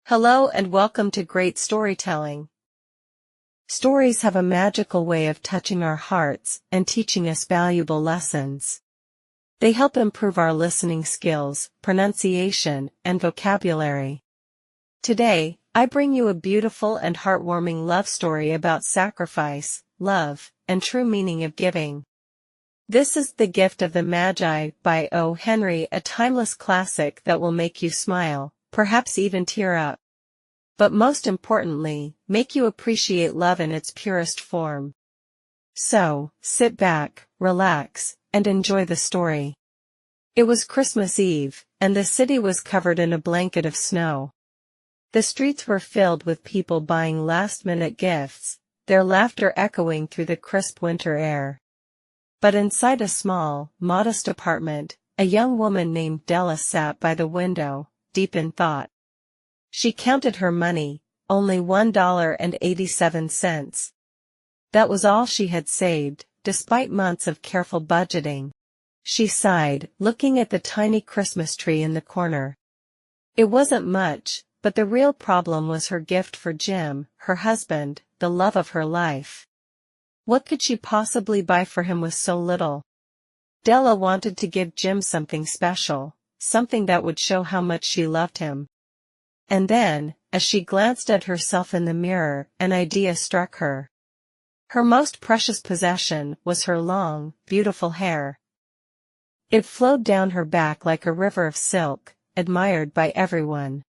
Hello and welcome to Great Storytelling. Stories have a magical way of touching our hearts and teaching us valuable lessons. They help improve our listening skills, pronunciation, and vocabulary. Today, I bring you a beautiful and heartwarming love story about sacrifice, love, and true meaning of giving. This is The Gift of the Magi by O. Henry, a timeless classic that will make you smile, perhaps even tear up. But most importantly, make you appreciate love in its purest form. So, sit back, relax, and enjoy the story. It was Christmas Eve, and the city was covered in a blanket of snow. The streets were filled with people buying last-minute gifts, their laughter echoing through the crisp winter air. But inside a small, modest apartment, a young woman named Della sat by the window, deep in thought. She counted her money, only $1.87. That was all she had saved, despite months of careful budgeting. She sighed, looking at the tiny Christmas tree in the corner. It wasn't much, but the real problem was her gift for Jim, her husband, the love of her life. What could she possibly buy for him with so little? Della wanted to give Jim something special, something that would show how much she loved him. And then, as she glanced at herself in the mirror, an idea struck her. Her most precious possession was her long, beautiful hair. It flowed down her back like a river of silk, admired by everyone.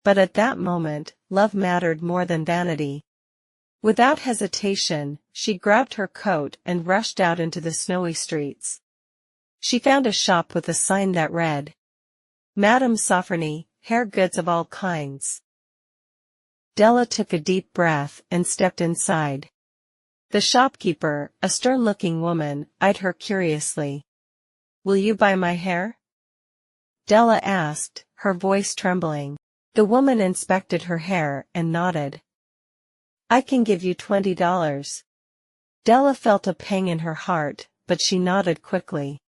But at that moment, love mattered more than vanity. Without hesitation, she grabbed her coat and rushed out into the snowy streets. She found a shop with a sign that read, "Madame Sofronie, hair goods of all kinds." Della took a deep breath and stepped inside. The shopkeeper, a stern-looking woman, eyed her curiously. "Will you buy my hair?" Della asked, her voice trembling. The woman inspected her hair and nodded. "I can give you $20. Della felt a pang in her heart, but she nodded quickly.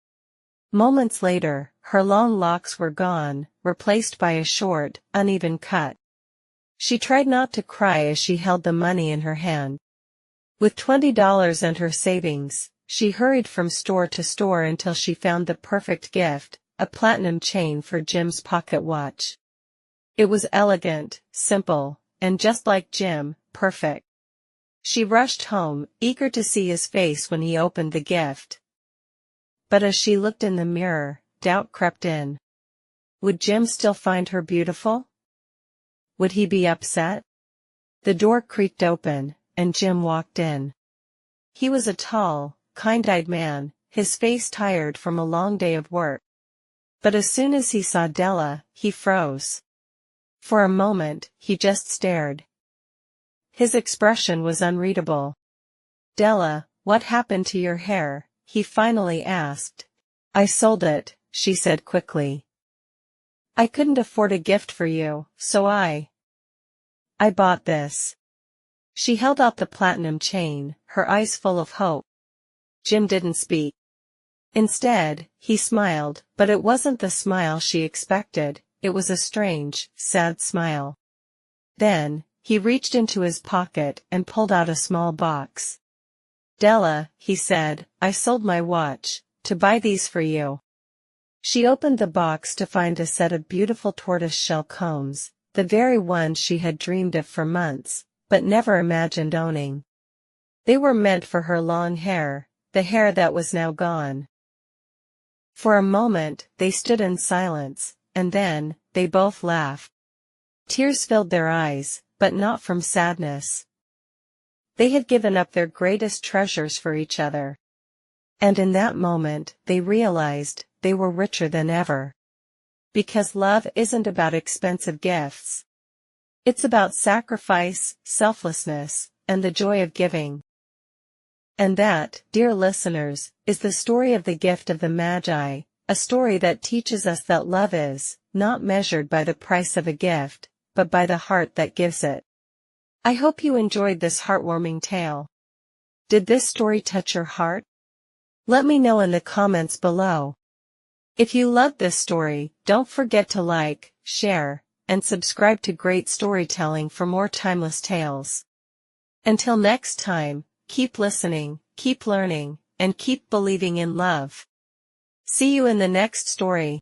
Moments later, her long locks were gone, replaced by a short, uneven cut. She tried not to cry as she held the money in her hand. With $20 and her savings, she hurried from store to store until she found the perfect gift, a platinum chain for Jim's pocket watch. It was elegant, simple, and just like Jim, perfect. She rushed home, eager to see his face when he opened the gift. But as she looked in the mirror, doubt crept in. Would Jim still find her beautiful? Would he be upset? The door creaked open, and Jim walked in. He was a tall, kind-eyed man, his face tired from a long day of work. But as soon as he saw Della, he froze. For a moment, he just stared. His expression was unreadable. "Della, what happened to your hair?" he finally asked. "I sold it," she said quickly. "I couldn't afford a gift for you, so I bought this." She held out the platinum chain, her eyes full of hope. Jim didn't speak. Instead, he smiled, but it wasn't the smile she expected, it was a strange, sad smile. Then, he reached into his pocket and pulled out a small box. "Della," he said, "I sold my watch, to buy these for you." She opened the box to find a set of beautiful tortoise-shell combs, the very ones she had dreamed of for months, but never imagined owning. They were meant for her long hair, the hair that was now gone. For a moment, they stood in silence, and then, they both laughed. Tears filled their eyes, but not from sadness. They had given up their greatest treasures for each other. And in that moment, they realized, they were richer than ever. Because love isn't about expensive gifts. It's about sacrifice, selflessness, and the joy of giving. And that, dear listeners, is the story of the gift of the Magi, a story that teaches us that love is not measured by the price of a gift, but by the heart that gives it. I hope you enjoyed this heartwarming tale. Did this story touch your heart? Let me know in the comments below. If you loved this story, don't forget to like, share, and subscribe to Great Storytelling for more timeless tales. Until next time, keep listening, keep learning, and keep believing in love. See you in the next story.